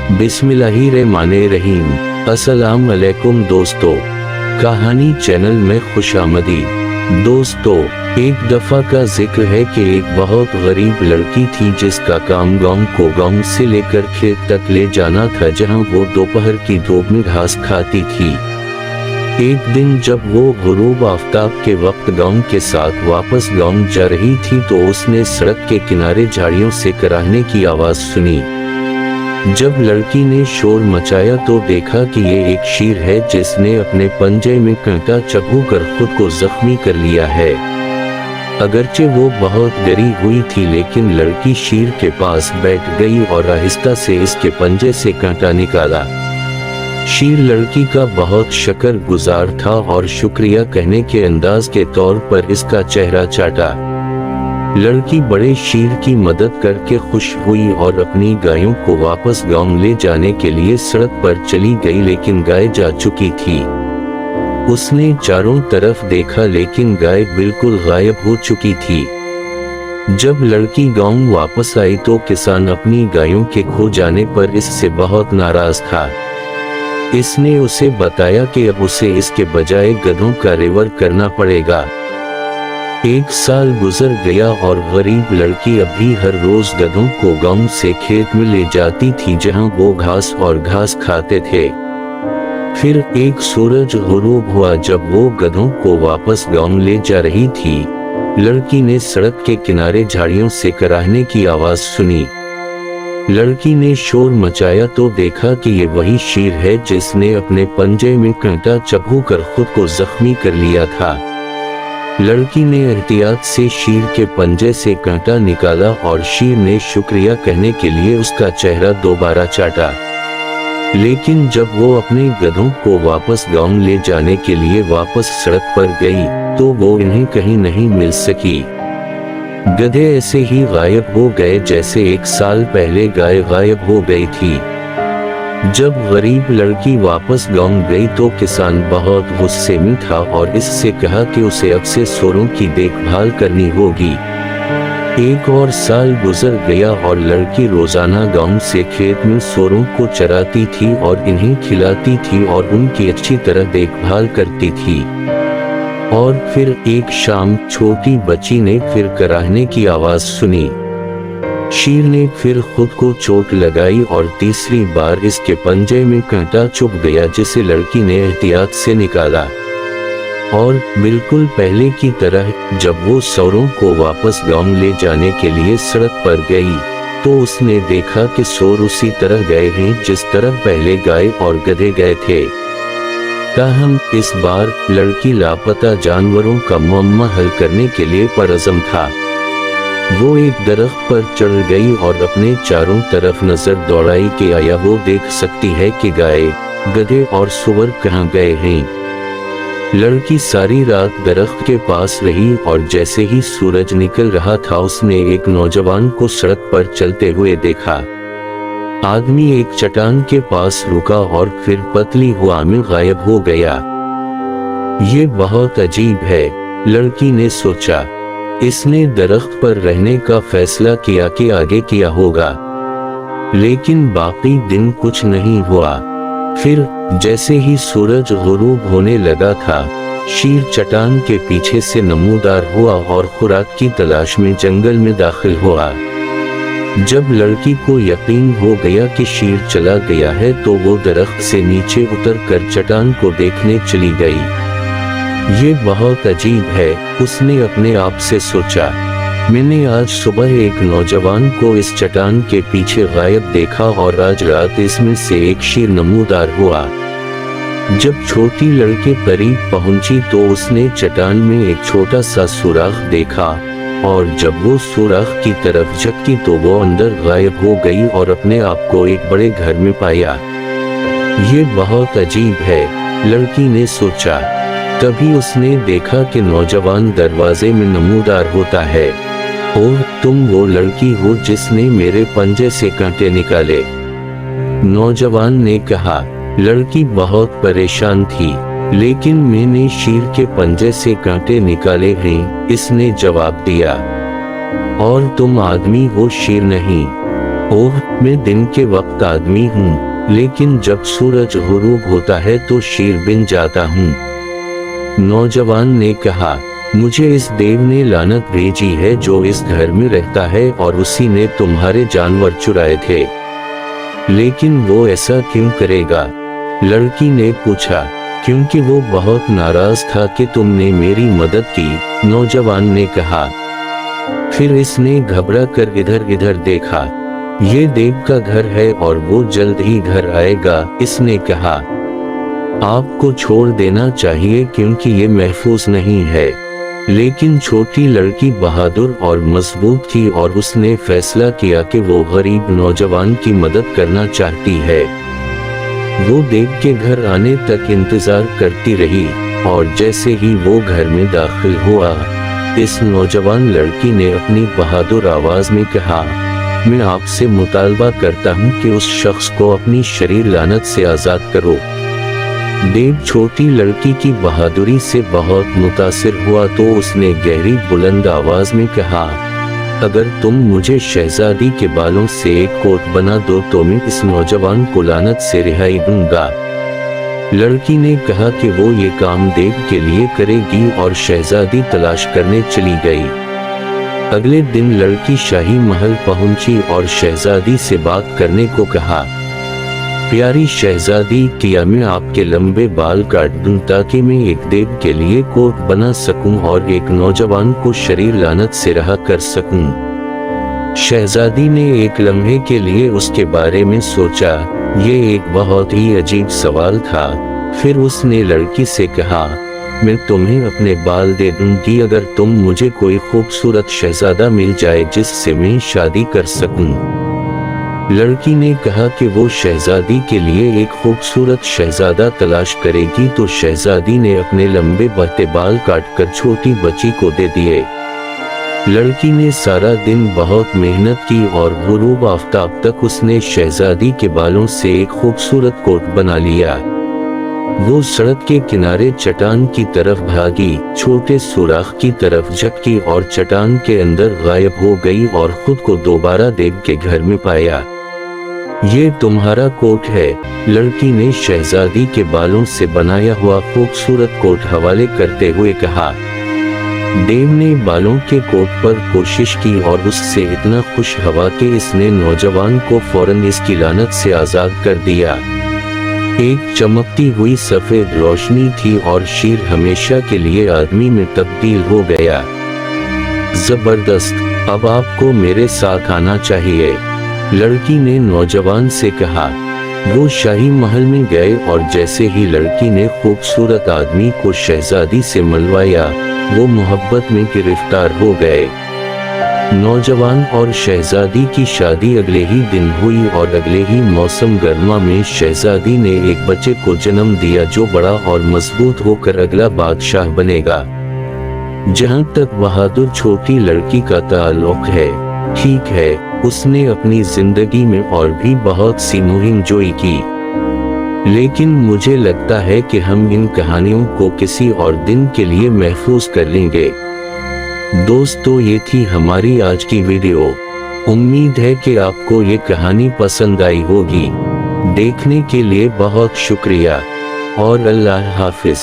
बिस्मिल्लाहिर्रहमानिर्रहीम। अस्सलाम अलैकुम दोस्तों, कहानी चैनल में खुशामदीद। दोस्तों, एक दफा का जिक्र है कि एक बहुत गरीब लड़की थी जिसका काम गांव को गांव से लेकर खेत तक ले जाना था, जहां वो दोपहर की धूप में घास खाती थी। एक दिन जब वो गुरूब आफताब के वक्त गांव के साथ वापस गांव जा रही थी तो उसने सड़क के किनारे झाड़ियों से कराहने की आवाज सुनी। जब लड़की ने शोर मचाया तो देखा कि ये एक शेर है जिसने अपने पंजे में कांटा चबू कर खुद को जख्मी कर लिया है। अगरचे वो बहुत डरी हुई थी, लेकिन लड़की शेर के पास बैठ गई और आहिस्ता से इसके पंजे से कांटा निकाला। शेर लड़की का बहुत शुक्रगुजार था और शुक्रिया कहने के अंदाज के तौर पर इसका चेहरा चाटा। लड़की बड़े शेर की मदद करके खुश हुई और अपनी गायों को वापस गांव ले जाने के लिए सड़क पर चली गई, लेकिन गाय जा चुकी थी। उसने चारों तरफ देखा लेकिन गाय बिल्कुल गायब हो चुकी थी। जब लड़की गांव वापस आई तो किसान अपनी गायों के खो जाने पर इससे बहुत नाराज था। इसने उसे बताया कि अब उसे इसके बजाय गधों का रेवर करना पड़ेगा। एक साल गुजर गया और गरीब लड़की अभी हर रोज गधों को गांव से खेत में ले जाती थी, जहां वो घास खाते थे। फिर एक सूरज गुरूब हुआ जब वो गधों को वापस गांव ले जा रही थी। लड़की ने सड़क के किनारे झाड़ियों से कराहने की आवाज सुनी। लड़की ने शोर मचाया तो देखा कि ये वही शेर है जिसने अपने पंजे में कांटा चबू कर खुद को जख्मी कर लिया था। लड़की ने एहतियात से शेर के पंजे से कांटा निकाला और शेर ने शुक्रिया कहने के लिए उसका चेहरा दोबारा चाटा। लेकिन जब वो अपने गधों को वापस गांव ले जाने के लिए वापस सड़क पर गई तो वो इन्हें कहीं नहीं मिल सकी। गधे ऐसे ही गायब हो गए जैसे एक साल पहले गाय गायब हो गई थी। जब गरीब लड़की वापस गांव गई तो किसान बहुत गुस्से में था और इससे कहा कि उसे अब से सूरों की देखभाल करनी होगी। एक और साल गुजर गया और लड़की रोजाना गांव से खेत में सूरों को चराती थी और इन्हें खिलाती थी और उनकी अच्छी तरह देखभाल करती थी। और फिर एक शाम छोटी बच्ची ने फिर कराहने की आवाज सुनी। शेर ने फिर खुद को चोट लगाई और तीसरी बार इसके पंजे में कांटा चुभ गया, जिसे लड़की ने एहतियात से निकाला। और बिल्कुल पहले की तरह जब वो सूरों को वापस गांव ले जाने के लिए सड़क पर गई तो उसने देखा कि सूर उसी तरह गए हैं जिस तरह पहले गाय और गधे गए थे। ताहम इस बार लड़की लापता जानवरों का मुअम्मा हल करने के लिए परअज़म था। वो एक दरख्त पर चढ़ गई और अपने चारों तरफ नजर दौड़ाई कि आया वो देख सकती है कि गाय, गधे और सूअर कहाँ गए हैं। लड़की सारी रात दरख्त के पास रही और जैसे ही सूरज निकल रहा था उसने एक नौजवान को सड़क पर चलते हुए देखा। आदमी एक चट्टान के पास रुका और फिर पतली हवा में गायब हो गया। ये बहुत अजीब है, लड़की ने सोचा। इसने दरख्त पर रहने का फैसला किया कि आगे किया होगा, लेकिन बाकी दिन कुछ नहीं हुआ। फिर जैसे ही सूरज गुरूब होने लगा था, शेर चट्टान के पीछे से नमूदार हुआ और खुराक की तलाश में जंगल में दाखिल हुआ। जब लड़की को यकीन हो गया कि शेर चला गया है तो वो दरख्त से नीचे उतरकर चट्टान को देखने चली गई। ये बहुत अजीब है, उसने अपने आप से सोचा। मैंने आज सुबह एक नौजवान को इस चट्टान के पीछे गायब देखा और आज रात इसमें से एक शेर नमूदार हुआ। जब छोटी लड़की करीब पहुंची तो उसने चट्टान में एक छोटा सा सुराख देखा और जब वो सुराख की तरफ झपकी तो वो अंदर गायब हो गई और अपने आप को एक बड़े घर में पाया। ये बहुत अजीब है, लड़की ने सोचा। तभी उसने देखा कि नौजवान दरवाजे में नमूदार होता है। ओह, तुम वो लड़की हो जिसने मेरे पंजे से कांटे निकाले, नौजवान ने कहा। लड़की बहुत परेशान थी। लेकिन मैंने शेर के पंजे से कांटे निकाले हैं, इसने जवाब दिया। और तुम आदमी हो, शेर नहीं। ओह, मैं दिन के वक्त आदमी हूँ, लेकिन जब सूरज गुरूब होता है तो शेर बन जाता हूँ। नौजवान ने कहा, मुझे इस देव ने लानत भेजी है जो इस घर में रहता है और उसी ने तुम्हारे जानवर चुराए थे। लेकिन वो ऐसा क्यों करेगा? लड़की ने पूछा। क्योंकि वो बहुत नाराज था कि तुमने मेरी मदद की, नौजवान ने कहा। फिर इसने घबरा कर इधर इधर देखा। ये देव का घर है और वो जल्द ही घर आएगा, इसने कहा। आपको छोड़ देना चाहिए क्योंकि ये महफूज नहीं है। लेकिन छोटी लड़की बहादुर और मजबूत थी और उसने फैसला किया कि वो गरीब नौजवान की मदद करना चाहती है। वो देव के घर आने तक इंतजार करती रही और जैसे ही वो घर में दाखिल हुआ, इस नौजवान लड़की ने अपनी बहादुर आवाज में कहा, मैं आपसे मुतालबा करता हूँ कि उस शख्स को अपनी शरीर लानत से आजाद करो। देव छोटी लड़की की बहादुरी से बहुत मुतासिर हुआ तो उसने गहरी बुलंद आवाज में कहा, अगर तुम मुझे शहजादी के बालों से एक कोट बना दो तो मैं इस नौजवान को लानत से रिहाई दूंगा। लड़की ने कहा कि वो ये काम देव के लिए करेगी और शहजादी तलाश करने चली गई। अगले दिन लड़की शाही महल पहुंची और शहजादी से बात करने को कहा। प्यारी शहजादी, क्या मैं आपके लंबे बाल काट दूं ताकि मैं एक देव के लिए कोट बना सकूं और एक नौजवान को शरीर लानत से रहा कर सकूं? शहजादी ने एक लम्हे के लिए उसके बारे में सोचा। ये एक बहुत ही अजीब सवाल था। फिर उसने लड़की से कहा, मैं तुम्हें अपने बाल दे दूंगी अगर तुम मुझे कोई खूबसूरत शहजादा मिल जाए जिससे मैं शादी कर सकूं। लड़की ने कहा कि वो शहजादी के लिए एक खूबसूरत शहजादा तलाश करेगी तो शहजादी ने अपने लंबे बहते बाल काटकर छोटी बच्ची को दे दिए। लड़की ने सारा दिन बहुत मेहनत की और गुरूब आफताब तक उसने शहजादी के बालों से एक खूबसूरत कोट बना लिया। वो सड़क के किनारे चट्टान की तरफ भागी, छोटे सुराख की तरफ झपकी और चट्टान के अंदर गायब हो गई और खुद को दोबारा देव के घर में पाया। ये तुम्हारा कोट है, लड़की ने शहजादी के बालों से बनाया हुआ खूबसूरत कोट हवाले करते हुए कहा। देव ने बालों के कोट पर कोशिश की और उससे इतना खुश हुआ कि इसने नौजवान को फौरन इसकी लानत से आजाद कर दिया। एक चमकती हुई सफेद रोशनी थी और शेर हमेशा के लिए आदमी में तब्दील हो गया। जबरदस्त, अब आपको मेरे साथ आना चाहिए, लड़की ने नौजवान से कहा। वो शाही महल में गए और जैसे ही लड़की ने खूबसूरत आदमी को शहजादी से मिलवाया, वो मोहब्बत में गिरफ्तार हो गए। नौजवान और शहजादी की शादी अगले ही दिन हुई और अगले ही मौसम गर्मा में शहजादी ने एक बच्चे को जन्म दिया जो बड़ा और मजबूत होकर अगला बादशाह बनेगा। जहां तक बहादुर छोटी लड़की का ताल्लुक है, ठीक है, उसने अपनी जिंदगी में और भी बहुत सी मुहिम जोई की, लेकिन मुझे लगता है कि हम इन कहानियों को किसी और दिन के लिए महफूज कर लेंगे। दोस्तों, ये थी हमारी आज की वीडियो। उम्मीद है कि आपको ये कहानी पसंद आई होगी। देखने के लिए बहुत शुक्रिया और अल्लाह हाफिज।